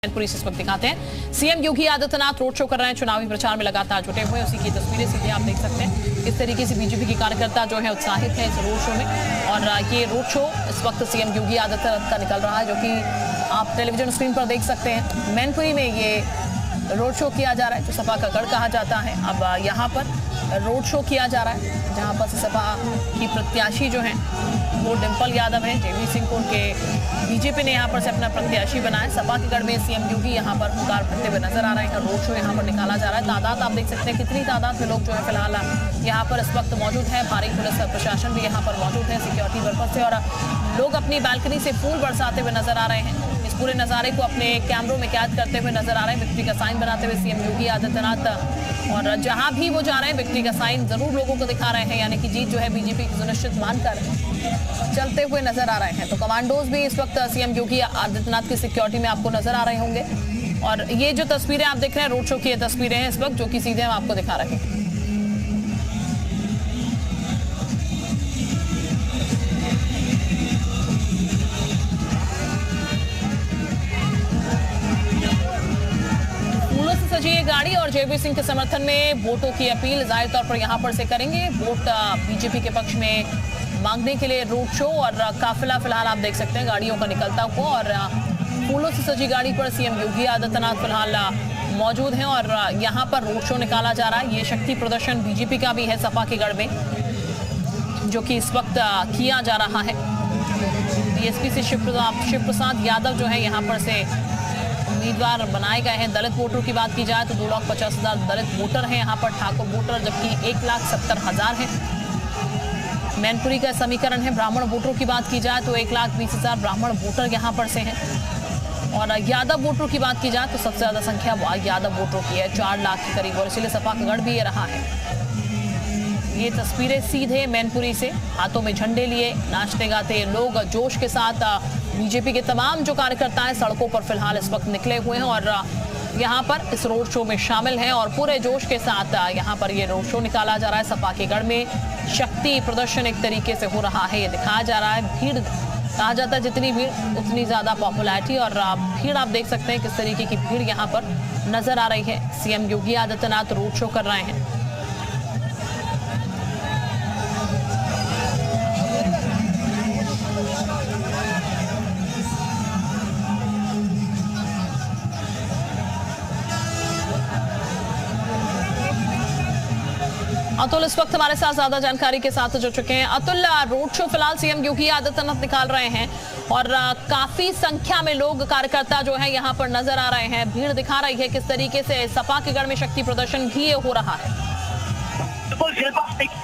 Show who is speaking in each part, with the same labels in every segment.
Speaker 1: मैनपुरी से इस वक्त दिखाते हैं। CM Yogi Adityanath road show कर रहे हैं, चुनावी प्रचार में लगातार जुटे हुए, उसी की तस्वीरें सीधे आप देख सकते हैं। इस तरीके से बीजेपी के कार्यकर्ता जो है उत्साहित है इस रोड शो में, और ये रोड शो इस वक्त सीएम योगी आदित्यनाथ का निकल रहा है, जो कि आप टेलीविजन स्क्रीन पर देख सकते हैं। मैनपुरी में ये रोड शो किया जा रहा है, जो सपा का गढ़ कहा जाता है। अब यहाँ पर रोड शो किया जा रहा है, जहाँ पर सपा की प्रत्याशी जो है वो डिंपल यादव है। जेबी सिंह को उनके बीजेपी ने यहाँ पर से अपना प्रत्याशी बनाया। सपा के गढ़ में सीएम योगी यहाँ पर पुकार भरते हुए नजर आ रहे हैं। रोड शो यहाँ पर निकाला जा रहा है। तादाद आप देख सकते हैं, कितनी तादाद में लोग जो है फिलहाल यहाँ पर इस वक्त मौजूद है। भारी पुलिस प्रशासन भी यहाँ पर मौजूद है, सिक्योरिटी पर्पज से, और लोग अपनी बालकनी से फूल बरसाते हुए नजर आ रहे हैं। इस पूरे नजारे को अपने कैमरों में कैद करते हुए नजर आ रहे हैं। विक्ट्री का साइन बनाते हुए सीएम योगी आदित्यनाथ, और जहां भी वो जा रहे हैं विक्ट्री का साइन जरूर लोगों को दिखा रहे हैं, यानी कि जीत जो है बीजेपी की सुनिश्चित मानकर चलते हुए नजर आ रहे हैं। तो कमांडोज भी इस वक्त सीएम योगी आदित्यनाथ की सिक्योरिटी में आपको नजर आ रहे होंगे। और ये जो तस्वीरें आप देख रहे हैं रोड शो की ये तस्वीरें हैं इस वक्त, जो कि सीधे हम आपको दिखा रहे हैं। सजी ये गाड़ी, और जेबी सिंह के समर्थन में वोटों की अपील जाहिर तौर पर यहां पर से करेंगे। वोट बीजेपी के पक्ष में मांगने के लिए रोड शो और काफिला फिलहाल आप देख सकते हैं गाड़ियों का निकलता हुआ, और फूलों से सजी गाड़ी पर सीएम योगी आदित्यनाथ फिलहाल मौजूद हैं, और यहां पर रोड शो निकाला जा रहा है। ये शक्ति प्रदर्शन बीजेपी का भी है सपा के गढ़ में, जो कि इस वक्त किया जा रहा है। बीएसपी से शिव प्रसाद यादव जो है यहाँ पर से उम्मीदवार बनाए गए हैं। दलित वोटरों की बात की जाए तो 2,50,000 दलित वोटर हैं यहाँ पर, ठाकुर वोटर जबकि 1,70,000 हैं। मैनपुरी का समीकरण है। ब्राह्मण वोटरों की बात की जाए तो 1,20,000 ब्राह्मण वोटर यहाँ पर से हैं, और यादव वोटरों की बात की जाए तो सबसे ज्यादा संख्या यादव वोटरों की है, 4 लाख के करीब, और इसीलिए सपा का गढ़ भी ये रहा है। ये तस्वीरें सीधे मैनपुरी से, हाथों में झंडे लिए नाचते गाते लोग जोश के साथ बीजेपी के तमाम जो कार्यकर्ता हैं सड़कों पर फिलहाल इस वक्त निकले हुए हैं, और यहाँ पर इस रोड शो में शामिल हैं, और पूरे जोश के साथ यहाँ पर ये रोड शो निकाला जा रहा है। सपा के गढ़ में शक्ति प्रदर्शन एक तरीके से हो रहा है, ये दिखाया जा रहा है। भीड़ कहा जाता है जितनी भीड़ उतनी ज्यादा पॉपुलैरिटी, और भीड़ आप देख सकते हैं किस तरीके की भीड़ यहाँ पर नजर आ रही है। CM Yogi Adityanath road show कर रहे हैं। अतुल इस वक्त हमारे साथ ज्यादा जानकारी के साथ जुड़ चुके हैं। अतुल, रोड शो फिलहाल सीएम योगी आदित्यनाथ निकाल रहे हैं, और काफी संख्या में लोग कार्यकर्ता जो है यहाँ पर नजर आ रहे हैं। भीड़ दिखा रही है किस तरीके से सपा के गढ़ में शक्ति प्रदर्शन भी ये हो रहा है।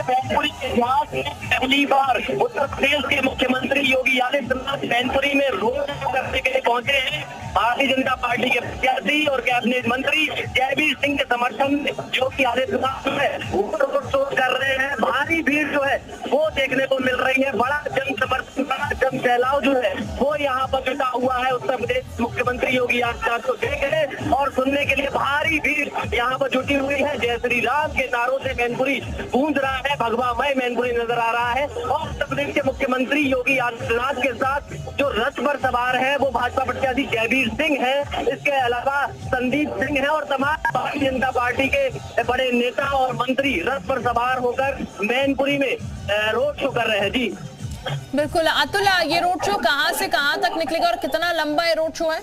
Speaker 2: मैनपुरी के इतिहास में पहली बार उत्तर प्रदेश के मुख्यमंत्री योगी आदित्यनाथ मैनपुरी में रोड शो करने के लिए पहुंचे हैं। भारतीय जनता पार्टी के प्रत्याशी और कैबिनेट मंत्री जेबी सिंह के समर्थन में योगी आदित्यनाथ है वो रोड शो कर रहे हैं। भारी भीड़ जो है वो देखने को मिल रही है। बड़ा जन समर्थन, बड़ा जन सैलाव जो है वो यहाँ पर जुटा हुआ है। उत्तर प्रदेश मुख्यमंत्री योगी आदित्यनाथ को देखने और सुनने के लिए भारी भीड़ यहाँ पर जुटी हुई है। जय श्री राम के नारों से मैनपुरी गूंज रहा है, भगवामय मैनपुरी नजर आ रहा है। और उत्तर प्रदेश के मुख्यमंत्री योगी आदित्यनाथ के साथ जो रथ पर सवार है वो भाजपा प्रत्याशी जयवीर सिंह है, इसके अलावा संदीप सिंह है, और तमाम भारतीय जनता पार्टी के बड़े नेता और मंत्री रथ पर सवार होकर मैनपुरी में रोड शो कर रहे हैं। जी
Speaker 1: बिल्कुल अतुल, ये रोड शो कहाँ से कहाँ तक निकलेगा और कितना लंबा ये रोड शो है?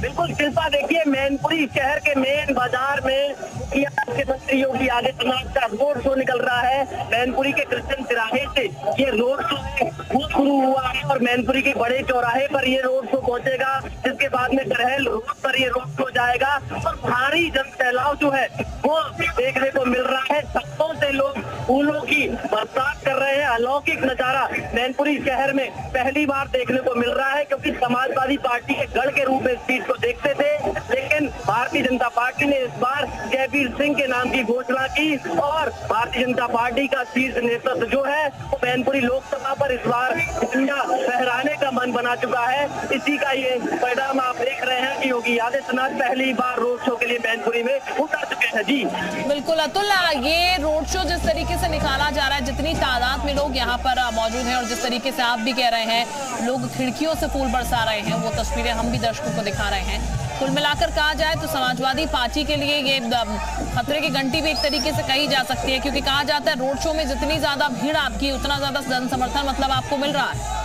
Speaker 2: बिल्कुल शिल्पा, देखिए मैनपुरी शहर के मेन बाजार में मुख्यमंत्री योगी आदित्यनाथ का रोड शो निकल रहा है। मैनपुरी के कृष्ण तिराहे से ये रोड शो है वो शुरू हुआ है, और मैनपुरी के बड़े चौराहे पर ये रोड शो पहुंचेगा, जिसके बाद में करहल रोड पर ये रोड शो जाएगा, और भारी जन सैलाव जो है वो देखने को मिल रहा है। सड़कों से लोग फूलों की बरसात कर रहे हैं। अलौकिक नजारा मैनपुरी शहर में पहली बार देखने को मिल रहा है, क्योंकि समाजवादी पार्टी के गढ़ के रूप में इस चीज को देखते थे, लेकिन भारतीय जनता पार्टी ने इस बार जयवीर सिंह के नाम की घोषणा की, और भारतीय जनता पार्टी का शीर्ष नेतृत्व जो है वो मैनपुरी लोकसभा पर इस बार झंडा फहराने का मन बना चुका है। इसी का ये परिणाम आप देख रहे हैं कि योगी योगी आदित्यनाथ पहली बार रोड शो के लिए मैनपुरी में उतर चुके हैं। जी
Speaker 1: बिल्कुल अतुल, ये रोड शो जिस तरीके से निकाला जा रहा है, जितनी तादाद में लोग यहाँ पर मौजूद हैं और जिस तरीके से आप भी कह रहे हैं लोग खिड़कियों से फूल बरसा रहे हैं, वो तस्वीरें हम भी दर्शकों को दिखा रहे हैं। कुल मिलाकर कहा जाए तो समाजवादी पार्टी के लिए ये खतरे की घंटी भी एक तरीके से कही जा सकती है, क्योंकि कहा जाता है रोड शो में जितनी ज्यादा भीड़ आपकी उतना ज्यादा जन समर्थन मतलब आपको मिल रहा है।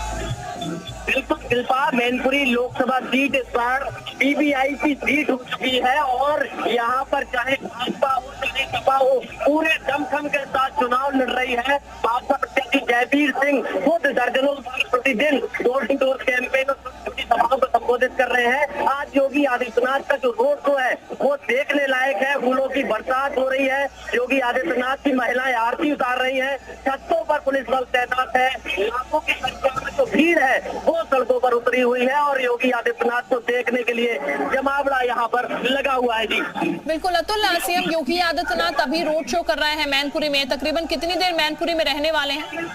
Speaker 2: बिल्कुल शिल्पा, मैनपुरी लोकसभा सीट इस बार पीबीआई की सीट हो चुकी है और यहाँ पर चाहे भाजपा हो चाहे सपा हो, पूरे दमखम के साथ चुनाव लड़ रही है। भाजपा प्रत्याशी जयवीर सिंह खुद दर्जनों बार प्रतिदिन डोर टू डोर कैंपेन और सभाओं को संबोधित कर रहे हैं। आज योगी आदित्यनाथ का जो रोड शो है वो देखने लायक है। फूलों की बरसात हो रही है, योगी आदित्यनाथ की महिलाएं आरती उतार रही हैं, छतों पर पुलिस बल तैनात है, लाखों की संख्या में जो भीड़ है वो सड़कों पर उतरी हुई है और योगी आदित्यनाथ को देखने के लिए जमावड़ा यहाँ पर लगा हुआ है। जी
Speaker 1: बिल्कुल अतुल, सीएम योगी आदित्यनाथ अभी रोड शो कर रहे हैं मैनपुरी में। तकरीबन कितनी देर मैनपुरी में रहने वाले हैं?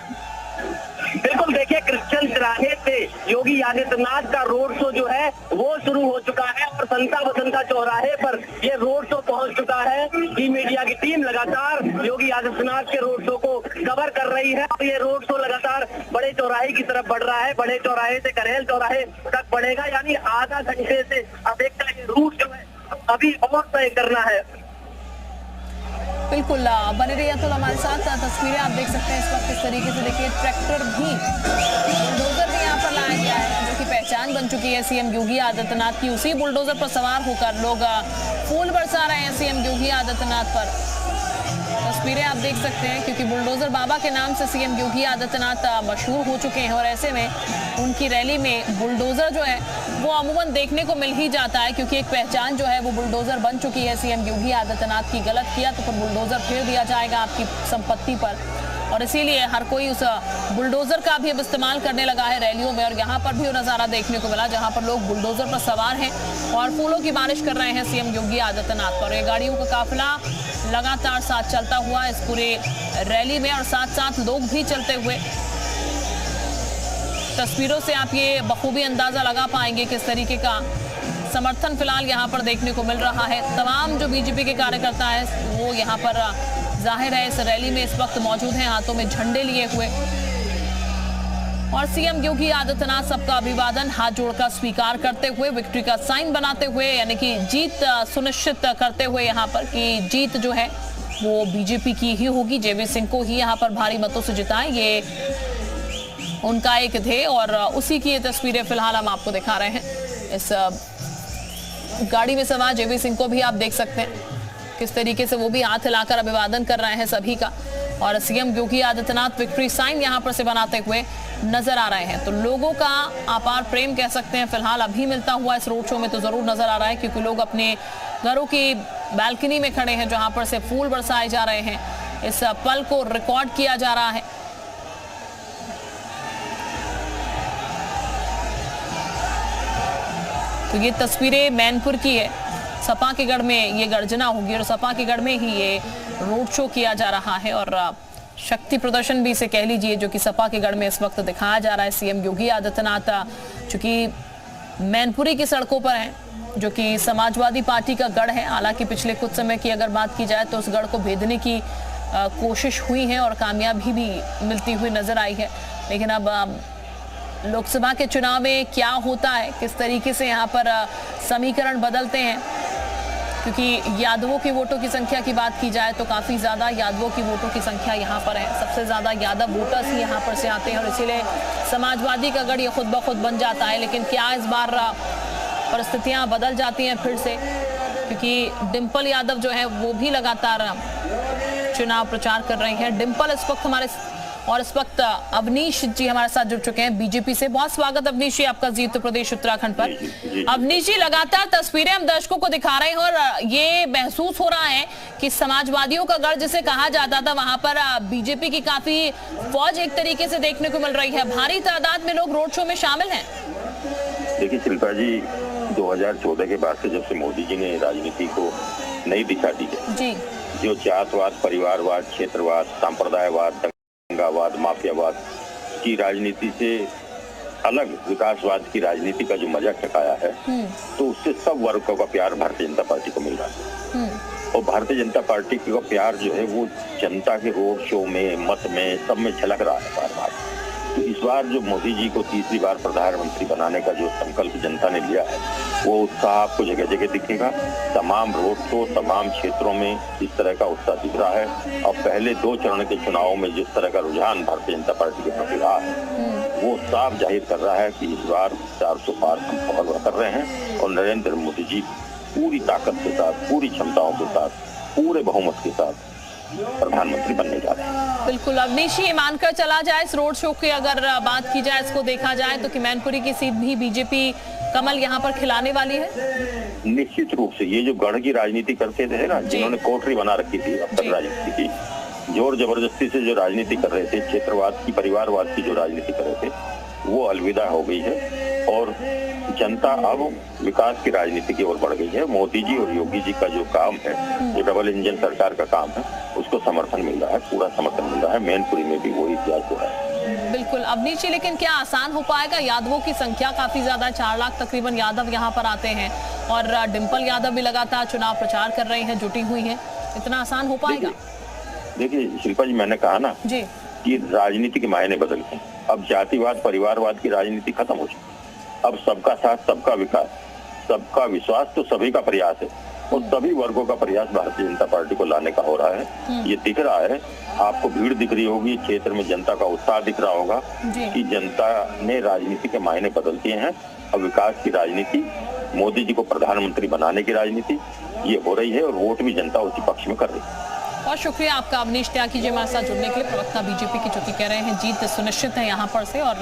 Speaker 2: बिल्कुल देखिए, क्रिश्चियन तिराहे से योगी आदित्यनाथ का रोड शो जो है वो शुरू हो चुका है और संता बसंता चौराहे पर ये रोड शो पहुंच चुका है। की मीडिया की टीम लगातार योगी आदित्यनाथ के रोड शो को कवर कर रही है और ये रोड शो लगातार बड़े चौराहे की तरफ बढ़ रहा है। बड़े चौराहे से करेल चौराहे तक बढ़ेगा, यानी आधा घंटे से अधिक का ये रूट जो है अभी और तय करना है।
Speaker 1: बिल्कुल बने रहिए तो हमारे साथ। तस्वीरें आप देख सकते हैं इस वक्त किस तरीके से, देखिए ट्रैक्टर भी बुलडोजर भी यहाँ पर लाया गया है, जो कि पहचान बन चुकी है सीएम योगी आदित्यनाथ की। उसी बुलडोजर पर सवार होकर लोग फूल बरसा रहे हैं सीएम योगी आदित्यनाथ पर। तस्वीरें आप देख सकते हैं, क्योंकि बुलडोजर बाबा के नाम से सीएम योगी आदित्यनाथ मशहूर हो चुके हैं और ऐसे में उनकी रैली में बुलडोजर जो है वो अमूमन देखने को मिल ही जाता है, क्योंकि एक पहचान जो है वो बुलडोजर बन चुकी है सीएम योगी आदित्यनाथ की। गलत किया तो फिर बुलडोजर फेर दिया जाएगा आपकी संपत्ति पर, और इसीलिए हर कोई उस बुलडोजर का भी अब इस्तेमाल करने लगा है रैलियों में। और यहाँ पर भी वो नज़ारा देखने को मिला जहाँ पर लोग बुलडोजर पर सवार हैं और फूलों की बारिश कर रहे हैं सीएम योगी आदित्यनाथ पर। ये गाड़ियों का काफिला लगातार साथ चलता हुआ इस पूरे रैली में और साथ साथ लोग भी चलते हुए। तस्वीरों से आप ये बखूबी अंदाजा लगा पाएंगे किस तरीके का समर्थन फिलहाल यहाँ पर देखने को मिल रहा है। तमाम जो बीजेपी के कार्यकर्ता हैं वो यहाँ पर जाहिर है इस रैली में इस वक्त मौजूद हैं, हाथों में झंडे लिए हुए, और सीएम योगी आदित्यनाथ सबका अभिवादन हाथ जोड़कर स्वीकार करते हुए, विक्ट्री का साइन बनाते हुए, यानी कि जीत सुनिश्चित करते हुए यहाँ पर कि जीत जो है वो बीजेपी की ही होगी, जयवीर सिंह को ही यहाँ पर भारी मतों से जिताएं, ये उनका एक ध्येय। और उसी की ये तस्वीरें फिलहाल हम आपको दिखा रहे हैं। इस गाड़ी में सवार जयवीर सिंह को भी आप देख सकते हैं किस तरीके से वो भी हाथ हिलाकर अभिवादन कर रहे हैं सभी का, और CM Yogi Adityanath victory sign यहाँ पर से बनाते हुए नजर आ रहे हैं। तो लोगों का अपार प्रेम कह सकते हैं फिलहाल अभी मिलता हुआ इस रोड शो में तो जरूर नजर आ रहा है, क्योंकि लोग अपने घरों की बालकनी में खड़े हैं जहां पर से फूल बरसाए जा रहे हैं। इस पल को रिकॉर्ड किया जा रहा है। तो ये तस्वीरें मैनपुर की है, सपा के गढ़ में ये गर्जना होगी और सपा के गढ़ में ही ये रोड शो किया जा रहा है और शक्ति प्रदर्शन भी इसे कह लीजिए, जो कि सपा के गढ़ में इस वक्त दिखाया जा रहा है। सीएम योगी आदित्यनाथ चूंकि मैनपुरी की सड़कों पर हैं, जो कि समाजवादी पार्टी का गढ़ है। हालांकि पिछले कुछ समय की अगर बात की जाए तो उस गढ़ को भेदने की कोशिश हुई है और कामयाबी भी मिलती हुई नजर आई है। लेकिन अब लोकसभा के चुनाव में क्या होता है, किस तरीके से यहाँ पर समीकरण बदलते हैं, क्योंकि यादवों की वोटों की संख्या की बात की जाए तो काफी ज्यादा यादवों की वोटों की संख्या यहाँ पर है। सबसे ज्यादा यादव वोटर्स ही यहाँ पर से आते हैं और इसीलिए समाजवादी का गढ़ ये खुद ब खुद बन जाता है। लेकिन क्या इस बार परिस्थितियां बदल जाती हैं फिर से, क्योंकि डिंपल यादव जो है वो भी लगातार चुनाव प्रचार कर रही हैं। डिंपल इस वक्त हमारे और इस वक्त अवनीश जी हमारे साथ जुड़ चुके हैं बीजेपी से। बहुत स्वागत अवनीश जी आपका जी उत्तर प्रदेश उत्तराखंड पर। अवनीश जी, लगातार तस्वीरें हम दर्शकों को दिखा रहे हैं और ये महसूस हो रहा है कि समाजवादियों का गढ़ जिसे कहा जाता था वहां पर बीजेपी की काफी फौज एक तरीके से देखने को मिल रही है। भारी तादाद में लोग रोड शो में शामिल हैं।
Speaker 3: देखिए शिल्पा जी, 2014 के बाद से जब से मोदी जी ने राजनीति को नई दिशा दी है जी, जो जातवाद, परिवारवाद, क्षेत्रवाद, सांप्रदायवाद, दंगावाद, माफियावाद की राजनीति से अलग विकासवाद की राजनीति का जो मजा चखाया है, तो उससे सब वर्गों का प्यार भारतीय जनता पार्टी को मिल रहा है। और भारतीय जनता पार्टी का प्यार जो है वो जनता के रोड शो में, मत में, सब में झलक रहा है बार बार। तो इस बार जो मोदी जी को तीसरी बार प्रधानमंत्री बनाने का जो संकल्प जनता ने लिया है, वो उत्साह आपको जगह जगह दिखेगा। तमाम रोड शो, तमाम क्षेत्रों में इस तरह का उत्साह दिख रहा है। और पहले 2 चरण के चुनाव में जिस तरह का रुझान भारतीय जनता पार्टी के प्रति रहा है, वो साफ जाहिर कर रहा है कि इस बार 400 पार हम कर रहे हैं और नरेंद्र मोदी जी पूरी ताकत के साथ, पूरी क्षमताओं के साथ, पूरे बहुमत के साथ प्रधानमंत्री बनने जा रहे हैं।
Speaker 1: बिल्कुल। अवनीश जी, मानकर चला जाए इस रोड शो की अगर बात की जाए, इसको देखा जाए तो कि मैनपुरी की सीट भी बीजेपी कमल यहाँ पर खिलाने वाली है।
Speaker 3: निश्चित रूप से ये जो गढ़ की राजनीति करते थे ना, जिन्होंने कोठरी बना रखी थी अब तक राजनीति की, जोर जबरदस्ती से जो राजनीति कर रहे थे, क्षेत्रवाद की, परिवारवाद की जो राजनीति कर रहे थे, वो अलविदा हो गई है और जनता अब विकास की राजनीति की ओर बढ़ गई है। मोदी जी और योगी जी का जो काम है, जो डबल इंजन सरकार का काम है, उसको समर्थन मिल रहा है, पूरा समर्थन मिल रहा है। मैनपुरी में भी वही इतिहास हो रहा है।
Speaker 1: बिल्कुल। अवनीश जी, लेकिन क्या आसान हो पाएगा? यादवों की संख्या काफी ज्यादा है, 4 लाख तकरीबन यादव यहाँ पर आते हैं और डिम्पल यादव भी लगातार चुनाव प्रचार कर रही है, जुटी हुई है। इतना आसान हो पाएगा?
Speaker 3: देखिए शिल्पा जी, मैंने कहा ना जी कि राजनीति के मायने बदल गए। अब जातिवाद, परिवारवाद की राजनीति खत्म हो चुकी। अब सबका साथ, सबका विकास, सबका विश्वास, तो सभी का प्रयास है और सभी वर्गों का प्रयास भारतीय जनता पार्टी को लाने का हो रहा है। ये दिख रहा है, आपको भीड़ दिख रही होगी, क्षेत्र में जनता का उत्साह दिख रहा होगा कि जनता ने राजनीति के मायने बदल दिए हैं। अब विकास की राजनीति, मोदी जी को प्रधानमंत्री बनाने की राजनीति ये हो रही है और वोट भी जनता उसी पक्ष में कर रही है।
Speaker 1: बहुत शुक्रिया आपका अवनीश त्यागी जी हमारे साथ जुड़ने के लिए। प्रवक्ता बीजेपी की चुकी कह रहे हैं जीत सुनिश्चित है यहाँ पर से और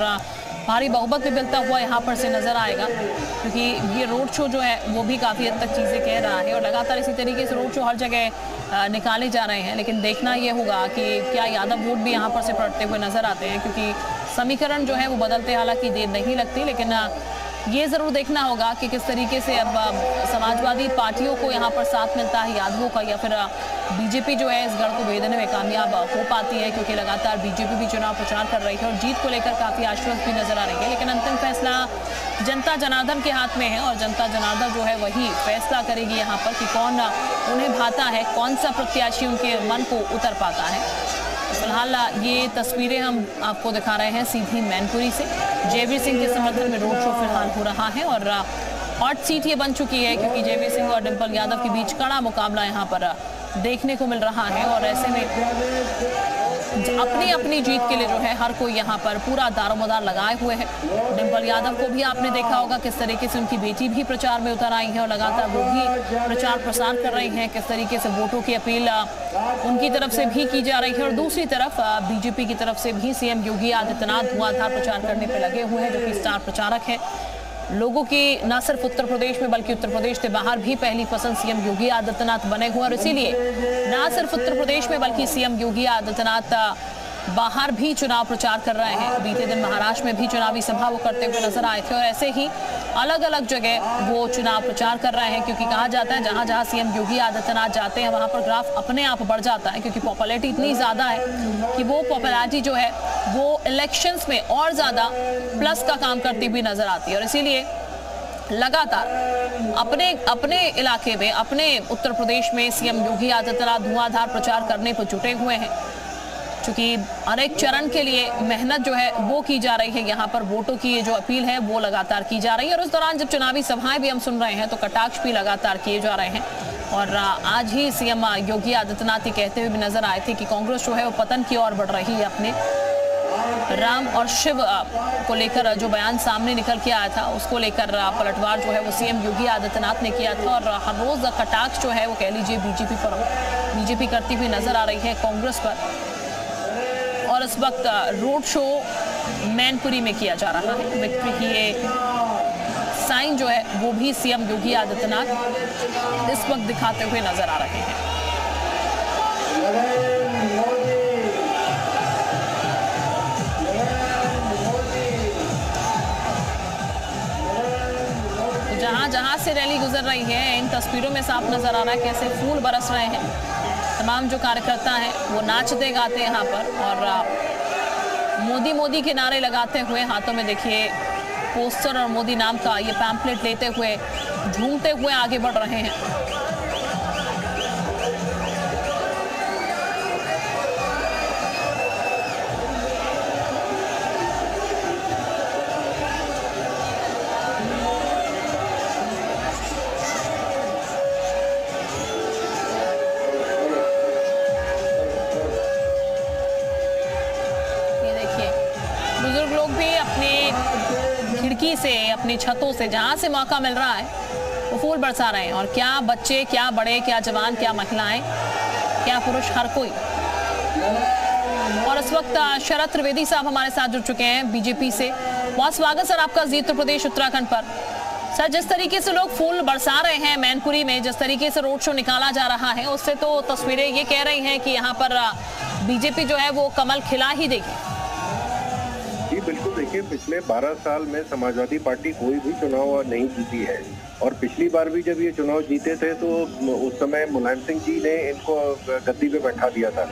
Speaker 1: भारी बहुमत भी मिलता हुआ यहाँ पर से नजर आएगा, क्योंकि ये रोड शो जो है वो भी काफी हद तक चीजें कह रहा है और लगातार इसी तरीके से रोड शो हर जगह निकाले जा रहे हैं। लेकिन देखना ये होगा कि क्या यादव वोट भी यहाँ पर से पड़ते हुए नजर आते हैं, क्योंकि समीकरण जो है वो बदलते हालांकि देर नहीं लगती। लेकिन ये जरूर देखना होगा कि किस तरीके से अब समाजवादी पार्टियों को यहाँ पर साथ मिलता है यादवों का, या फिर बीजेपी जो है इस गढ़ को भेदने में कामयाब हो पाती है, क्योंकि लगातार बीजेपी भी चुनाव प्रचार कर रही है और जीत को लेकर काफी आश्वस्त भी नजर आ रही है। लेकिन अंतिम फैसला जनता जनार्दन के हाथ में है और जनता जनार्दन जो है वही फैसला करेगी यहाँ पर कि कौन उन्हें भाता है, कौन सा प्रत्याशी उनके मन को उतर पाता है। फिलहाल ये तस्वीरें हम आपको दिखा रहे हैं सीधी मैनपुरी से। जयवीर सिंह के समर्थन में रोड शो फिलहाल हो रहा है और हॉट सीट ये बन चुकी है, क्योंकि जयवीर सिंह और डिम्पल यादव के बीच कड़ा मुकाबला यहाँ पर देखने को मिल रहा है और ऐसे में अपनी अपनी जीत के लिए जो है हर कोई यहाँ पर पूरा दारोमदार लगाए हुए है। डिम्पल यादव को भी आपने देखा होगा किस तरीके से उनकी बेटी भी प्रचार में उतर आई है और लगातार वो भी प्रचार प्रसार कर रही हैं, किस तरीके से वोटों की अपील उनकी तरफ से भी की जा रही है और दूसरी तरफ बीजेपी की तरफ से भी सीएम योगी आदित्यनाथ धुआंधार प्रचार करने पर लगे हुए हैं, जो कि स्टार प्रचारक है। लोगों की न सिर्फ उत्तर प्रदेश में बल्कि उत्तर प्रदेश से बाहर भी पहली पसंद सीएम योगी आदित्यनाथ बने हुए और इसीलिए न सिर्फ उत्तर प्रदेश में बल्कि सीएम योगी आदित्यनाथ बाहर भी चुनाव प्रचार कर रहे हैं। बीते दिन महाराष्ट्र में भी चुनावी सभा वो करते हुए नजर आए थे और ऐसे ही अलग अलग जगह वो चुनाव प्रचार कर रहे हैं, क्योंकि कहा जाता है जहां जहां सीएम योगी आदित्यनाथ जाते हैं वहां पर ग्राफ अपने आप बढ़ जाता है, क्योंकि पॉपुलैरिटी इतनी ज्यादा है कि वो पॉपुलैरिटी जो है वो इलेक्शंस में और ज्यादा प्लस का काम करती हुई नजर आती है और इसीलिए लगातार अपने इलाके में, अपने उत्तर प्रदेश में सीएम योगी आदित्यनाथ धुआंधार प्रचार करने पर जुटे हुए हैं, क्योंकि अनेक चरण के लिए मेहनत जो है वो की जा रही है। यहाँ पर वोटों की ये जो अपील है वो लगातार की जा रही है और उस दौरान जब चुनावी सभाएं भी हम सुन रहे हैं तो कटाक्ष भी लगातार किए जा रहे हैं। और आज ही सीएम योगी आदित्यनाथ ये कहते हुए भी नजर आए थे कि कांग्रेस जो है वो पतन की ओर बढ़ रही है। अपने राम और शिव को लेकर जो बयान सामने निकल के आया था उसको लेकर पलटवार जो है वो सीएम योगी आदित्यनाथ ने किया था और हर रोज कटाक्ष जो है वो कह लीजिए बीजेपी करती हुई नजर आ रही है कांग्रेस पर। और इस वक्त रोड शो मैनपुरी में किया जा रहा है। विक्ट्री की ये साइन जो है वो भी सीएम योगी आदित्यनाथ इस वक्त दिखाते हुए नजर आ रहे हैं। जहां से रैली गुजर रही है इन तस्वीरों में साफ नजर आ रहा है कैसे फूल बरस रहे हैं। तमाम जो कार्यकर्ता हैं वो नाचते गाते यहाँ पर और मोदी मोदी के नारे लगाते हुए हाथों में देखिए पोस्टर और मोदी नाम का ये पैम्पलेट लेते हुए झूमते हुए आगे बढ़ रहे हैं। बुजुर्ग लोग भी अपने खिड़की से, अपनी छतों से, जहां से मौका मिल रहा है वो फूल बरसा रहे हैं। और क्या बच्चे, क्या बड़े, क्या जवान, क्या महिलाएं, क्या पुरुष, हर कोई। और इस वक्त शरद त्रिवेदी साहब हमारे साथ जुड़ चुके हैं बीजेपी से। बहुत स्वागत सर आपका जी उत्तर प्रदेश उत्तराखंड पर। सर, जिस तरीके से लोग फूल बरसा रहे हैं मैनपुरी में, जिस तरीके से रोड शो निकाला जा रहा है, उससे तो तस्वीरें ये कह रही हैं कि यहाँ पर बीजेपी जो है वो कमल खिला ही देगी।
Speaker 4: जी बिल्कुल, देखिए पिछले 12 साल में समाजवादी पार्टी कोई भी चुनाव नहीं जीती है। और पिछली बार भी जब ये चुनाव जीते थे तो उस समय मुलायम सिंह जी ने इनको गद्दी पे बैठा दिया था।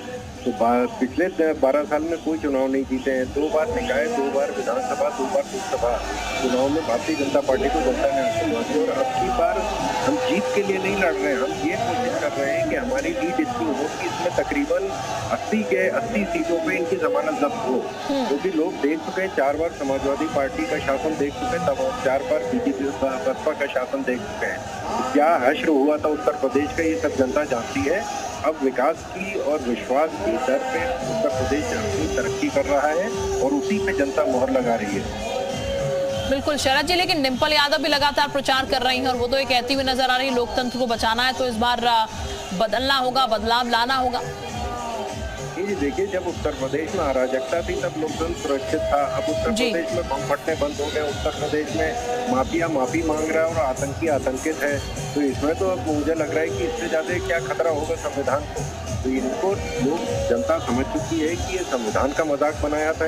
Speaker 4: तो पिछले 12 साल में कोई चुनाव नहीं जीते हैं। 2 बार निकाय, 2 बार विधानसभा, 2 बार लोकसभा चुनाव में भारतीय जनता पार्टी को जनता ने आशीर्वाद दिया। और अब की बार हम जीत के लिए नहीं लड़ रहे हैं, हम ये कोशिश कर रहे हैं कि हमारी लीड इतनी हो कि इसमें तकरीबन 80 सीटों पे इनकी जमानत जब्त हो। क्योंकि लोग देख चुके हैं, 4 बार समाजवादी पार्टी का शासन देख चुके हैं, तब 4 बार बीजेपी बसपा का शासन देख चुके हैं। क्या हश्र हुआ था उत्तर प्रदेश का, ये सब जनता जानती है। अब विकास की और विश्वास की दर पे उत्तर प्रदेश अपनी तरक्की कर रहा है और उसी पे जनता मोहर लगा रही है।
Speaker 1: बिल्कुल शरद जी, लेकिन डिंपल यादव भी लगातार प्रचार कर रही हैं और वो तो ये कहती हुई नजर आ रही है लोकतंत्र को बचाना है तो इस बार बदलना होगा, बदलाव लाना होगा।
Speaker 4: ये देखिए, जब उत्तर प्रदेश में अराजकता थी तब लोकतंत्र सुरक्षित था। अब उत्तर प्रदेश में बम फटने बंद हो गए, उत्तर प्रदेश में माफिया माफी मांग रहा है और आतंकी आतंकित है। तो इसमें तो अब मुझे लग रहा है कि इससे ज्यादा क्या खतरा होगा संविधान को। तो इनको लोग, जनता समझ चुकी है कि ये संविधान का मजाक बनाया था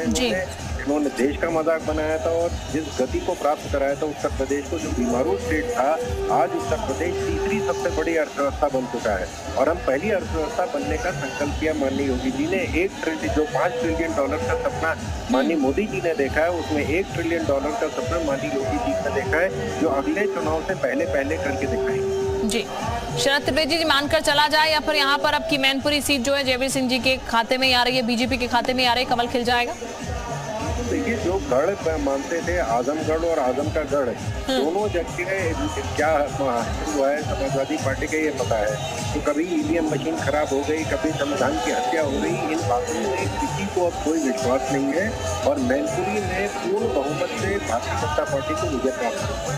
Speaker 4: इन्होंने देश का मजाक बनाया था। और जिस गति को प्राप्त कराया था उत्तर प्रदेश को, जो बीमारू स्टेट था, आज उत्तर प्रदेश तीसरी सबसे बड़ी अर्थव्यवस्था बन चुका है। और हम पहली अर्थव्यवस्था बनने का संकल्प किया माननीय योगी जी ने। 1 ट्रिलियन, जो $5 ट्रिलियन का सपना माननीय मोदी जी ने देखा है, उसमें $1 ट्रिलियन का सपना माननीय योगी जी ने देखा है, जो अगले चुनाव से पहले करके दिखाएंगे।
Speaker 1: जी, शरद त्रिवेदी जी, मानकर चला जाए या फिर यहाँ पर अब की मैनपुरी सीट जो है जयवीर सिंह जी के खाते में आ रही है, बीजेपी के खाते में आ रही है, कमल खिल जाएगा?
Speaker 4: देखिए, जो गढ़ मानते थे, आजमगढ़ और आजम का गढ़, दोनों जगह क्या हुआ है समाजवादी पार्टी का ये पता है। तो कभी ईवीएम मशीन खराब हो गई, कभी संविधान की हत्या हो गई। इन बातों में किसी को अब कोई विश्वास नहीं है और मैनपुरी में पूर्ण बहुमत से भारतीय जनता पार्टी को विजय प्राप्त हुई।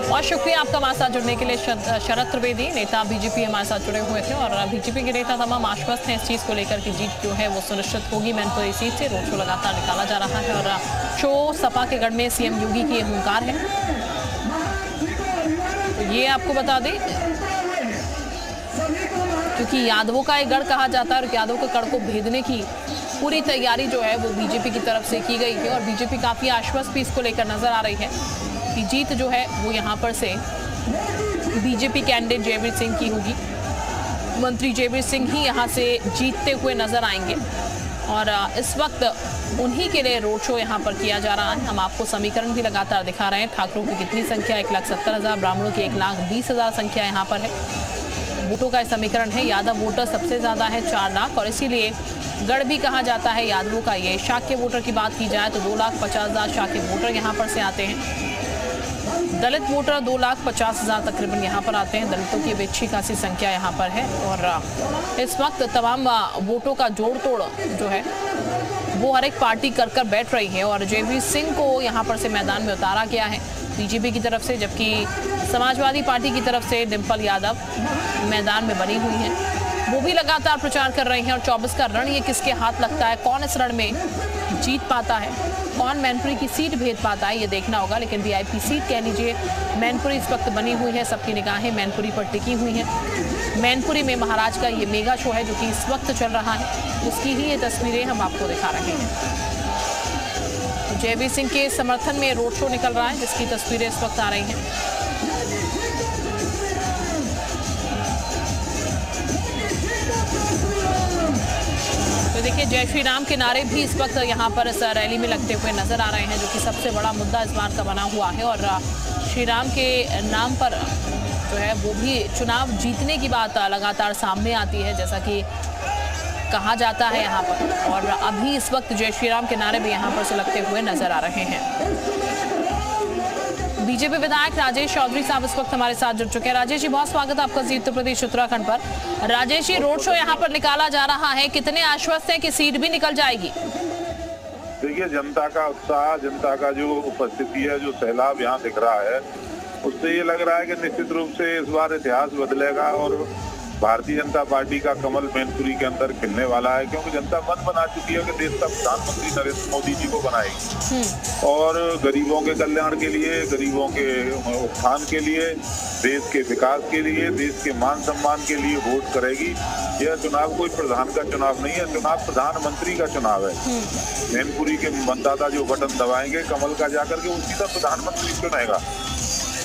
Speaker 1: बहुत शुक्रिया आपका हमारे साथ जुड़ने के लिए। शरद त्रिवेदी, नेता बीजेपी, हमारे साथ जुड़े हुए थे और बीजेपी के नेता तमाम आश्वस्त हैं इस चीज को लेकर कि जीत जो है वो सुनिश्चित होगी मैनपुरी सीट से। रोड शो लगातार निकाला जा रहा है और शो सपा के गढ़ में सीएम योगी की हुंकार है। तो ये आपको बता दें, क्योंकि यादवों का एक गढ़ कहा जाता है और यादवों के गढ़ को भेदने की पूरी तैयारी जो है वो बीजेपी की तरफ से की गई है और बीजेपी काफी आश्वस्त भी इसको लेकर नजर आ रही है कि जीत जो है वो यहाँ पर से बीजेपी कैंडिडेट जयवीर सिंह की होगी। मंत्री जयवीर सिंह ही यहाँ से जीतते हुए नजर आएंगे और इस वक्त उन्हीं के लिए रोड शो यहाँ पर किया जा रहा है। हम आपको समीकरण भी लगातार दिखा रहे हैं। ठाकुरों की कितनी संख्या, 1,70,000, ब्राह्मणों की 1,20,000 संख्या यहाँ पर है। वोटों का समीकरण है। यादव वोटर सबसे ज्यादा है, 4 लाख, और इसीलिए गढ़ भी कहा जाता है यादवों का। ये शाक्य वोटर की बात की जाए तो 2,50,000 शाक्य वोटर यहाँ पर से आते हैं। दलित वोटर 2,50,000 तकरीबन यहाँ पर आते हैं। दलितों की भी अच्छी खासी संख्या यहाँ पर है और इस वक्त तमाम वोटों का जोड़ तोड़ जो है वो हर एक पार्टी कर बैठ रही है और जयवीर सिंह को यहाँ पर से मैदान में उतारा गया है बीजेपी की तरफ से, जबकि समाजवादी पार्टी की तरफ से डिंपल यादव मैदान में बनी हुई हैं। वो भी लगातार प्रचार कर रही हैं और 24 का रण ये किसके हाथ लगता है, कौन इस रण में जीत पाता है, कौन मैनपुरी की सीट भेज पाता है, ये देखना होगा। लेकिन वीआईपी सीट कह लीजिए मैनपुरी इस वक्त बनी हुई है, सबकी निगाहें मैनपुरी पर टिकी हुई हैं। मैनपुरी में महाराज का ये मेगा शो है जो कि इस वक्त चल रहा है, उसकी ही ये तस्वीरें हम आपको दिखा रहे हैं। जयवीर सिंह के समर्थन में रोड शो निकल रहा है जिसकी तस्वीरें इस वक्त आ रही हैं। तो देखिए जय श्री राम के नारे भी इस वक्त यहाँ पर इस रैली में लगते हुए नजर आ रहे हैं, जो कि सबसे बड़ा मुद्दा इस बार का बना हुआ है। और श्री राम के नाम पर जो है वो भी चुनाव जीतने की बात लगातार सामने आती है, जैसा कि कहा जाता है यहाँ पर। और अभी इस वक्त जय श्री राम के नारे भी यहाँ पर से लगते हुए नजर आ रहे हैं। बीजेपी विधायक राजेश चौधरी साहब इस वक्त हमारे साथ जुड़ चुके हैं। राजेश जी, बहुत स्वागत है आपका जी उत्तर प्रदेश उत्तराखंड पर। राजेश जी, रोड शो यहाँ पर निकाला जा रहा है, कितने आश्वस्त हैं कि सीट भी निकल जाएगी?
Speaker 5: देखिए, जनता का उत्साह, जनता का जो उपस्थिति है, जो सैलाब यहाँ दिख रहा है, उससे ये लग रहा है कि निश्चित रूप से इस बार इतिहास बदलेगा और भारतीय जनता पार्टी का कमल मैनपुरी के अंदर खिलने वाला है। क्योंकि जनता मन बना चुकी है कि देश का प्रधानमंत्री नरेंद्र मोदी जी को बनाएगी और गरीबों के कल्याण के लिए, गरीबों के उत्थान के लिए, देश के विकास के लिए, देश के मान सम्मान के लिए वोट करेगी। यह चुनाव कोई प्रधान का चुनाव नहीं है, चुनाव प्रधानमंत्री का चुनाव है। मैनपुरी के मतदाता जो बटन दबाएंगे कमल का जाकर के, उसी का प्रधानमंत्री चुनेगा।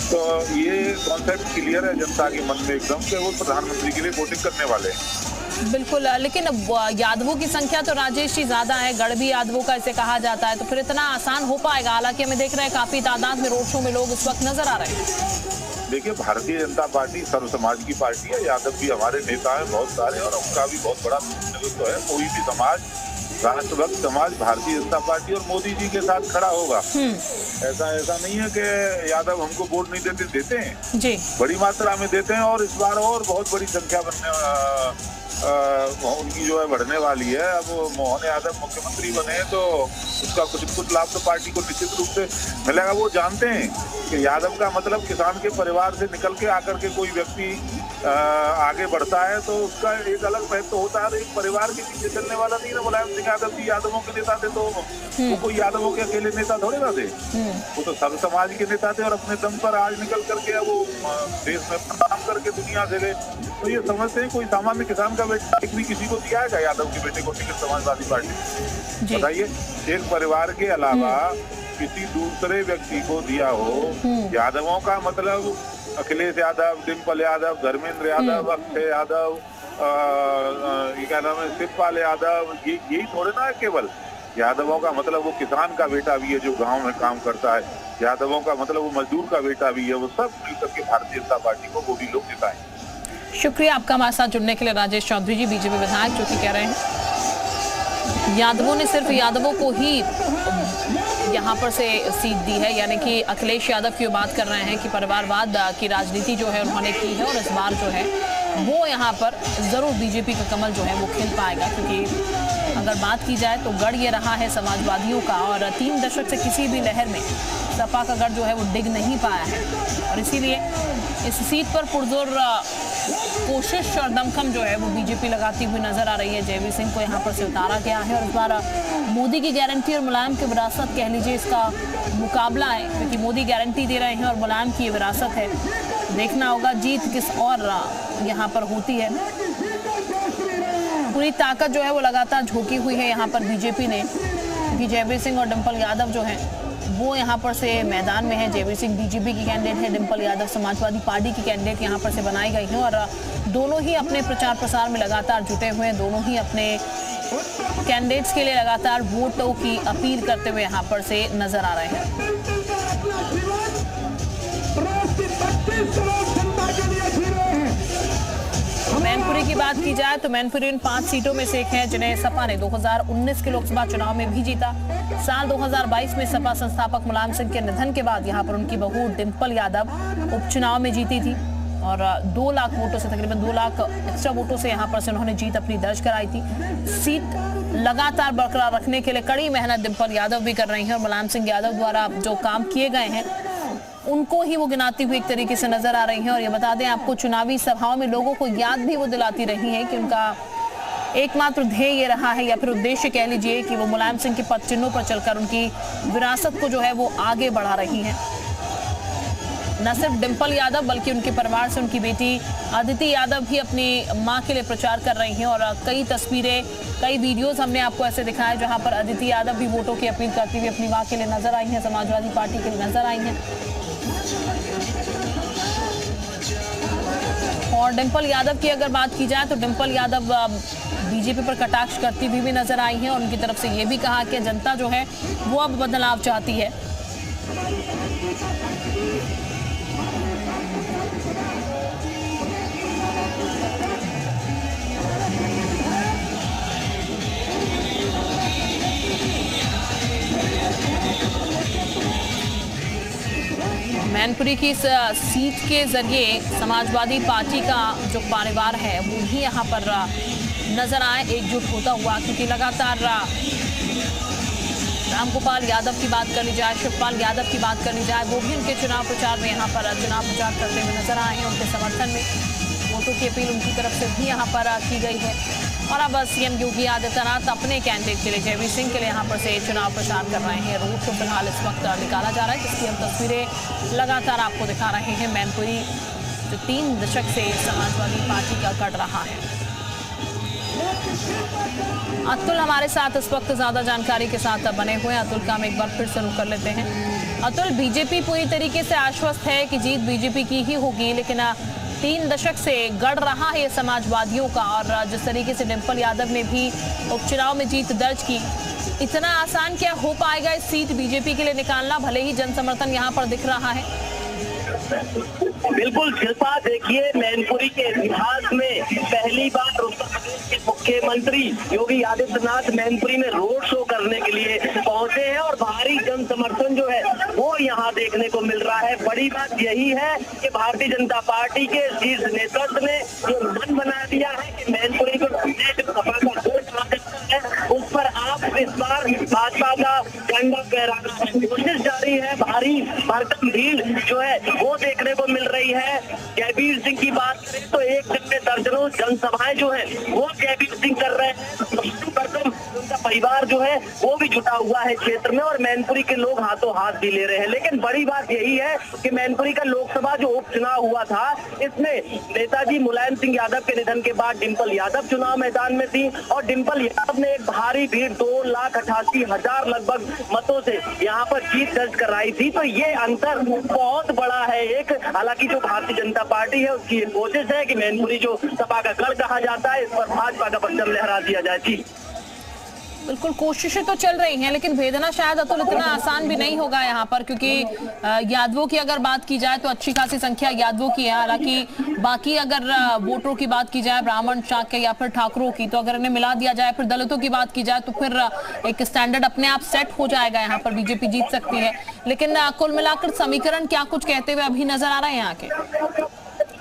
Speaker 5: तो ये कॉन्सेप्ट क्लियर है जनता के मन में एकदम कि वो प्रधानमंत्री के लिए वोटिंग करने वाले हैं।
Speaker 1: बिल्कुल, लेकिन यादवों की संख्या तो राजेश जी ज्यादा है, गढ़ भी यादवों का इसे कहा जाता है, तो फिर इतना आसान हो पाएगा? हालांकि हमें देख रहे हैं काफी तादाद में रोड शो में लोग इस वक्त नजर आ रहे हैं।
Speaker 5: देखिए, भारतीय जनता पार्टी सर्व समाज की पार्टी है। यादव भी हमारे नेता हैं बहुत सारे और उनका भी बहुत बड़ा नेतृत्व है। कोई भी समाज, राष्ट्रभक्त समाज भारतीय जनता पार्टी और मोदी जी के साथ खड़ा होगा। ऐसा नहीं है कि यादव हमको वोट नहीं देते हैं जी, बड़ी मात्रा में देते हैं। और इस बार और बहुत बड़ी संख्या उनकी जो है बढ़ने वाली है। अब मोहन यादव मुख्यमंत्री बने तो उसका कुछ लाभ तो पार्टी को निश्चित रूप से मिलेगा। वो जानते हैं कि यादव का मतलब किसान के परिवार से निकल के आकर के कोई व्यक्ति आगे बढ़ता है तो उसका एक अलग महत्व होता है। एक परिवार के पीछे चलने वाला नहीं ना। मुलायम सिंह यादव जी यादवों के नेता थे, तो वो कोई यादवों के अकेले नेता थोड़े ना थे, वो तो सब समाज के नेता थे। और अपने दम पर आज निकल करके वो देश में काम करके दुनिया से ले, तो ये समझते हैं कोई सामान्य किसान का बेटा भी किसी को दिया है यादव के बेटे को टिकट समाजवादी पार्टी? बताइए, एक परिवार के अलावा किसी दूसरे व्यक्ति को दिया हो। यादवों का मतलब अखिलेश यादव, डिम्पल यादव, धर्मेंद्र यादव, अक्षय यादव, क्या नाम है, शिवपाल यादव, यही थोड़े ना है केवल। यादवों का मतलब वो किसान का बेटा भी है जो गांव में काम करता है। यादवों का मतलब वो मजदूर का बेटा भी है। वो सब मिलकर के भारतीय जनता पार्टी को वो भी लोग जिताएं।
Speaker 1: शुक्रिया आपका हमारे साथ जुड़ने के लिए राजेश चौधरी जी, बीजेपी विधायक, जो कि कह रहे हैं यादवों ने सिर्फ यादवों को ही यहाँ पर से सीट दी है, यानी कि अखिलेश यादव की बात कर रहे हैं कि परिवारवाद की राजनीति जो है उन्होंने की है। और इस बार जो है वो यहाँ पर जरूर बीजेपी का कमल जो है वो खिल पाएगा। क्योंकि अगर बात की जाए तो गढ़ ये रहा है समाजवादियों का, और 3 दशक से किसी भी लहर में सपा का गढ़ जो है वो डिग नहीं पाया है। और इसीलिए इस सीट पर पुरजोर कोशिश और दमखम जो है वो बीजेपी लगाती हुई नजर आ रही है। जयवीर सिंह को यहाँ पर से उतारा गया है और इस बार मोदी की गारंटी और मुलायम की विरासत कह लीजिए इसका मुकाबला है, क्योंकि मोदी गारंटी दे रहे हैं और मुलायम की विरासत है। देखना होगा जीत किस और यहाँ पर होती है। पूरी ताकत जो है वो लगातार झोंकी हुई है यहाँ पर बीजेपी ने, क्योंकि जयवीर सिंह और डिम्पल यादव जो हैं वो यहाँ पर से मैदान में है। जयवीर सिंह बीजेपी की कैंडिडेट है, डिम्पल यादव समाजवादी पार्टी की कैंडिडेट यहाँ पर से बनाई गई है। और दोनों ही अपने प्रचार प्रसार में लगातार जुटे हुए हैं। दोनों ही अपने कैंडिडेट्स के लिए लगातार वोटों की अपील करते हुए यहाँ पर से नजर आ रहे हैं। मैनपुरी की बात की जाए तो मैनपुरी इन 5 सीटों में से एक है जिन्हें सपा ने 2019 के लोकसभा चुनाव में भी जीता। साल 2022 में सपा संस्थापक मुलायम सिंह के निधन के बाद यहाँ पर उनकी बहू डिम्पल यादव उपचुनाव में जीती थी और 2 लाख वोटों से, तकरीबन 2 लाख एक्स्ट्रा वोटों से यहाँ पर से उन्होंने जीत अपनी दर्ज कराई थी। सीट लगातार बरकरार रखने के लिए कड़ी मेहनत डिम्पल यादव भी कर रही हैं और मुलायम सिंह यादव द्वारा जो काम किए गए हैं उनको ही वो गिनाती हुई एक तरीके से नजर आ रही हैं। और ये बता दें आपको, चुनावी सभाओं में लोगों को याद भी वो दिलाती रही हैं कि उनका एकमात्र ध्येय ये रहा है या फिर उद्देश्य कह लीजिए कि वो मुलायम सिंह के पद चिन्हों पर चलकर उनकी विरासत को जो है वो आगे बढ़ा रही हैं। न सिर्फ डिम्पल यादव बल्कि उनके परिवार से उनकी बेटी अदिति यादव भी अपनी मां के लिए प्रचार कर रही हैं और कई तस्वीरें, कई वीडियोस हमने आपको ऐसे दिखाए जहां पर अदिति यादव भी वोटों की अपील करती हुई अपनी मां के लिए नजर आई हैं, समाजवादी पार्टी के लिए नजर आई हैं। और डिंपल यादव की अगर बात की जाए तो डिंपल यादव बीजेपी पर कटाक्ष करती हुई भी नजर आई हैं और उनकी तरफ से ये भी कहा कि जनता जो है वो अब बदलाव चाहती है। मैनपुरी की इस सीट के जरिए समाजवादी पार्टी का जो परिवार है वो भी यहाँ पर नजर आए एकजुट होता हुआ, क्योंकि लगातार रामगोपाल यादव की बात कर ली जाए, शिवपाल यादव की बात कर ली जाए, वो भी उनके चुनाव प्रचार में यहाँ पर चुनाव प्रचार करते हुए नजर आए हैं। उनके समर्थन में वोटों की अपील उनकी तरफ से भी यहाँ पर की गई है। और अब सीएम योगी आदित्यनाथ अपने कैंडिडेट के लिए जयवीर सिंह के लिए यहाँ पर से चुनाव प्रचार कर रहे हैं। रोड शो फिलहाल इस वक्त निकाला जा रहा है, जिसकी हम तस्वीरें लगातार आपको दिखा रहे हैं। मैनपुरी जो 3 दशक से समाजवादी पार्टी का कट रहा है। अतुल हमारे साथ इस वक्त ज्यादा जानकारी के साथ बने हुए हैं। अतुल का हम एक बार फिर से रुख कर लेते हैं। अतुल, बीजेपी पूरी तरीके से आश्वस्त है कि जीत बीजेपी की ही होगी, लेकिन 3 दशक से गढ़ रहा है ये समाजवादियों का, और जिस तरीके से डिंपल यादव ने भी उपचुनाव में जीत दर्ज की, इतना आसान क्या हो पाएगा इस सीट बीजेपी के लिए निकालना, भले ही जन समर्थन यहाँ पर दिख रहा है?
Speaker 2: बिल्कुल शिल्पा, देखिए मैनपुरी के इतिहास में पहली बार उत्तर प्रदेश के मुख्यमंत्री योगी आदित्यनाथ मैनपुरी में रोड शो करने के लिए पहुंचे हैं और भारी जन समर्थन जो है वो यहाँ देखने को मिल रहा है। बड़ी बात यही है कि भारतीय जनता पार्टी के शीर्ष नेतृत्व ने जो मन बना दिया है कि मैनपुरी को सपा का वोट है, उस पर आप इस बार भाजपा का झंडा फहराने की कोशिश जारी है। भारी भरकम भीड़ जो है वो देखने को मिल रही है। जयवीर सिंह की बात करें तो एक दिन में दर्जनों जनसभाएं जो है वो जयवीर सिंह कर रहे हैं। उनका परिवार जो है वो भी जुटा हुआ है क्षेत्र में और मैनपुरी के लोग हाथों हाथ भी ले रहे हैं। लेकिन बड़ी बात यही है कि मैनपुरी का लोकसभा जो उपचुनाव हुआ था, इसमें नेताजी मुलायम सिंह यादव के निधन के बाद डिंपल यादव चुनाव मैदान में थी और डिंपल यादव ने एक भारी भीड़ 2,88,000 लगभग मतों से यहाँ पर जीत दर्ज कराई थी। तो ये अंतर बहुत बड़ा है। एक हालांकि जो भारतीय जनता पार्टी है उसकी कोशिश है कि मैनपुरी जो सपा का गढ़ कहा जाता है, इस पर भाजपा का परचम लहरा दिया जाए। जी
Speaker 1: बिल्कुल, कोशिशें तो चल रही हैं, लेकिन भेजना शायद अतुल इतना आसान भी नहीं होगा यहाँ पर, क्योंकि यादवों की अगर बात की जाए तो अच्छी खासी संख्या यादवों की है। हालांकि बाकी अगर वोटरों की बात की जाए, ब्राह्मण, चाक्य या फिर ठाकुरों की, तो अगर इन्हें मिला दिया जाए, फिर दलितों की बात की जाए तो फिर एक स्टैंडर्ड अपने आप सेट हो जाएगा, यहाँ पर बीजेपी जीत सकती है। लेकिन कुल मिलाकर समीकरण क्या कुछ कहते हुए अभी नजर आ रहे हैं यहाँ के?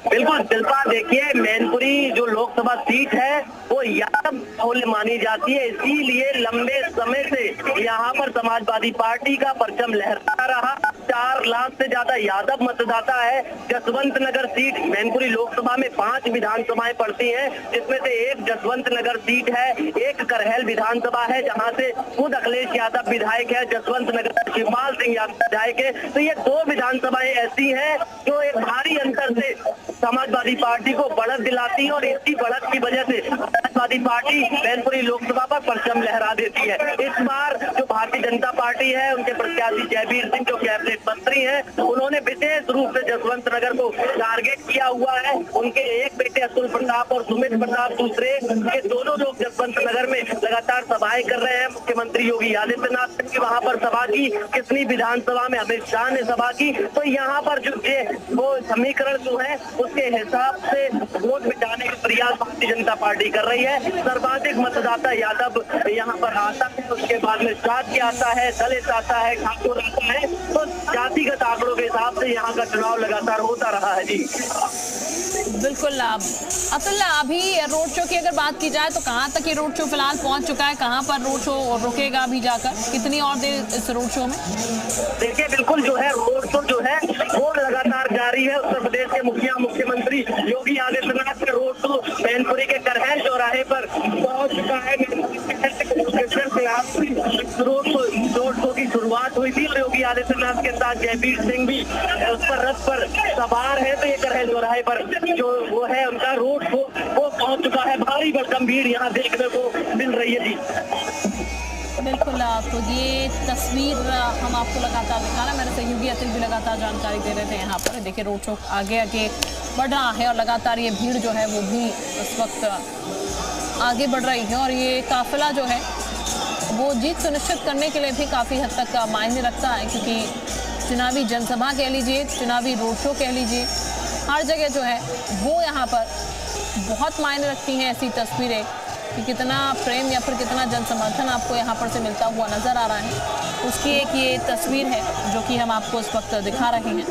Speaker 2: बिल्कुल शिल्पा, देखिए मैनपुरी जो लोकसभा सीट है वो यादव बहुल मानी जाती है, इसीलिए लंबे समय से यहाँ पर समाजवादी पार्टी का परचम लहराता रहा। 4 लाख से ज्यादा यादव मतदाता है। जसवंत नगर सीट मैनपुरी लोकसभा में 5 विधानसभाएं पड़ती हैं, जिसमें से एक जसवंत नगर सीट है, एक करहल विधानसभा है जहाँ से खुद अखिलेश यादव विधायक है, जसवंत नगर शिवपाल सिंह यादव विधायक है। तो ये 2 विधानसभाएं ऐसी हैं जो एक भारी अंतर से समाजवादी पार्टी को बढ़त दिलाती है और इसी बढ़त की वजह से समाजवादी पार्टी मैनपुरी लोकसभा पर परचम लहरा देती है। इस बार जो भारतीय जनता पार्टी है, उनके प्रत्याशी जयवीर सिंह जो कैबिनेट मंत्री हैं, उन्होंने विशेष रूप से जसवंत नगर को टारगेट किया हुआ है। उनके एक बेटे अतुल प्रताप और सुमित प्रताप दूसरे, ये दोनों लोग जसवंत नगर में लगातार सभाएं कर रहे हैं। मुख्यमंत्री योगी आदित्यनाथ ने वहां पर सभा की, कितनी विधानसभा में अमित शाह ने सभा की। तो यहाँ पर जो वो समीकरण जो है उसके हिसाब से वोट बिटाने का प्रयास भारतीय जनता पार्टी कर रही है। सर्वाधिक मतदाता यादव यहाँ पर आता है, उसके बाद में जाति आता है, दलित आता है, ठाकुर आता है। तो जातिगत आंकड़ों के हिसाब से यहाँ का चुनाव लगातार होता रहा है। जी
Speaker 1: बिल्कुल। अतुल, अभी रोड शो की अगर बात की जाए तो कहाँ तक ये रोड शो फिलहाल पहुंच चुका है? कहाँ पर रोड शो रुकेगा अभी जाकर? कितनी और देर इस रोड शो में?
Speaker 2: देखिए बिल्कुल जो है रोड शो जो है वो लगातार जारी है। उत्तर प्रदेश के मुख्यमंत्री योगी आदित्यनाथ का रोड शो मैनपुरी के करहल चौराहे पर पहुंच चुका है। रोड शो की शुरुआत हुई थी और योगी आदित्यनाथ के साथ जयवीर सिंह भी उस पर रथ पर सवार है। तो ये करहल चौराहे पर जो वो है उनका रोड शो वो पहुंच चुका है। भारी भरकम भीड़ यहाँ देखने को मिल रही है। जी
Speaker 1: बिल्कुल, तो ये तस्वीर हम आपको लगातार दिखा रहे हैं। मेरे सहयोगी अतुल भी लगातार जानकारी दे रहे थे यहाँ पर। देखिए रोड शो आगे बढ़ रहा है और लगातार ये भीड़ जो है वो भी इस वक्त आगे बढ़ रही है और ये काफिला जो है वो जीत सुनिश्चित करने के लिए भी काफ़ी हद तक मायने रखता है, क्योंकि चुनावी जनसभा कह लीजिए, चुनावी रोड शो कह लीजिए, हर जगह जो है वो यहाँ पर बहुत मायने रखती हैं ऐसी तस्वीरें कि कितना प्रेम या फिर कितना जन समर्थन आपको यहाँ पर से मिलता हुआ नजर आ रहा है। उसकी एक ये तस्वीर है जो कि हम आपको इस वक्त दिखा रहे हैं।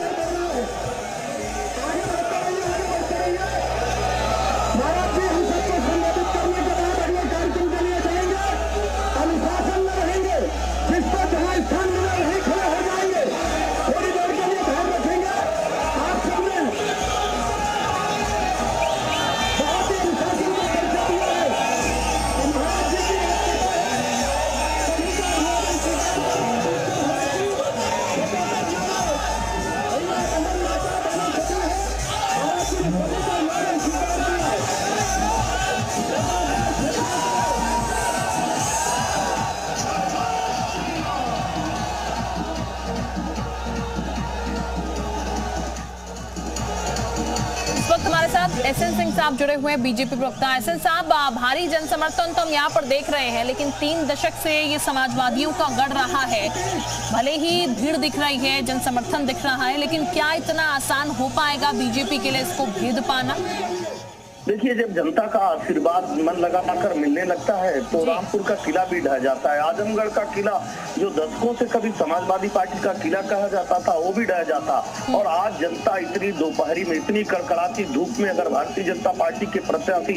Speaker 1: हमारे साथ एसएन सिंह साहब जुड़े हुए हैं, बीजेपी प्रवक्ता। एसएन साहब, भारी जन समर्थन तो हम यहाँ पर देख रहे हैं, लेकिन 3 दशक से ये समाजवादियों का गढ़ रहा है। भले ही भीड़ दिख रही है, जन समर्थन दिख रहा है, लेकिन क्या इतना आसान हो पाएगा बीजेपी के लिए इसको भेद पाना?
Speaker 2: देखिए, जब जनता का आशीर्वाद मन लगाकर मिलने लगता है तो रामपुर का किला भी ढह जाता है। आजमगढ़ का किला जो दशकों से कभी समाजवादी पार्टी का किला कहा जाता था वो भी ढह जाता। और आज जनता इतनी दोपहरी में, इतनी कड़कड़ाती धूप में अगर भारतीय जनता पार्टी के प्रत्याशी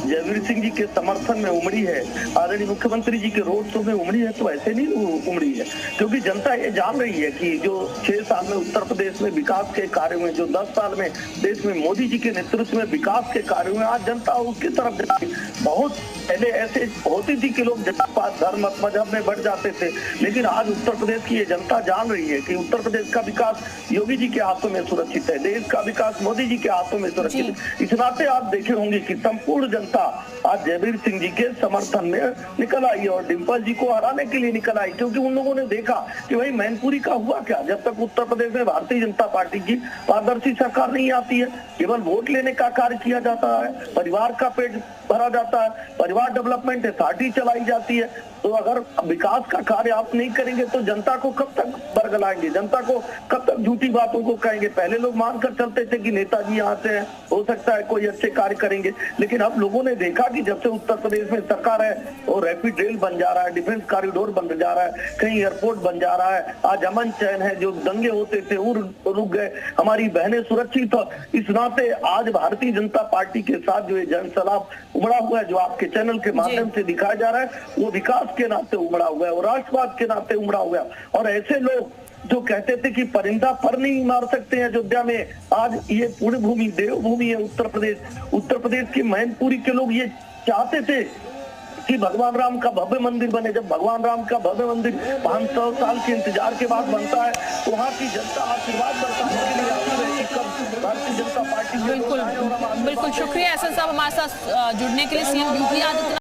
Speaker 2: जयवीर सिंह जी के समर्थन में उमड़ी है, आदरणीय मुख्यमंत्री जी के रोड शो में उमड़ी है, तो ऐसे नहीं उमड़ी है, क्योंकि जनता ये जान रही है कि जो 6 साल में उत्तर प्रदेश में विकास के कार्य हुए, जो 10 साल में देश में मोदी जी के नेतृत्व में विकास के कार्य हुए, आज जनता उसकी तरफ जाती। बहुत पहले ऐसे होती थी कि लोग जात-पात, धर्म, मजहब में बढ़ जाते थे, लेकिन आज उत्तर प्रदेश की ये जनता जान रही है कि उत्तर प्रदेश का विकास योगी जी के हाथों में सुरक्षित है, देश का विकास मोदी जी के हाथों में सुरक्षित है। इस नाते आप देखे होंगे कि संपूर्ण जनता आज जयवीर सिंह जी के समर्थन में निकल आई और डिम्पल जी को हराने के लिए निकल आई, क्योंकि उन लोगों ने देखा कि भाई मैनपुरी का हुआ क्या। जब तक उत्तर प्रदेश में भारतीय जनता पार्टी की पारदर्शी सरकार नहीं आती है, केवल वोट लेने का कार्य किया जाता है, परिवार का पेट भरा जाता है, परिवार डेवलपमेंट अथॉरिटी चलाई जाती है, तो अगर विकास का कार्य आप नहीं करेंगे तो जनता को कब तक बरगलाएंगे, जनता को कब तक झूठी बातों को कहेंगे। पहले लोग मानकर चलते थे कि नेताजी यहाँ से हैं, हो सकता है कोई अच्छे कार्य करेंगे, लेकिन अब लोगों ने देखा कि जब से उत्तर प्रदेश में सरकार है वो रैपिड रेल बन जा रहा है, डिफेंस कॉरिडोर बन जा रहा है, कहीं एयरपोर्ट बन जा रहा है, आज अमन चैन है, जो दंगे होते थे वो रुक गए, हमारी बहनें सुरक्षित। इस नाते आज भारतीय जनता पार्टी के साथ जो ये जनसलाप उमड़ा हुआ है, जो आपके चैनल के माध्यम से दिखाया जा रहा है, वो विकास के नाते उमड़ा हुआ है और राष्ट्रवाद के नाते उमड़ा हुआ है। और ऐसे लोग जो कहते थे कि परिंदा पर नहीं मार सकते हैं अयोध्या में, आज ये पुण्य भूमि, देवभूमि है उत्तर प्रदेश की मैनपुरी के लोग ये चाहते थे कि भगवान राम का भव्य मंदिर बने। जब भगवान राम का भव्य मंदिर 500 साल के इंतजार के बाद बनता है तो वहाँ की जनता आशीर्वाद बरसाने के लिए आती है कि भारतीय जनता पार्टी।
Speaker 1: बिल्कुल, शुक्रिया एसएन साहब हमारे साथ जुड़ने के लिए। सीएम योगी आदित्यनाथ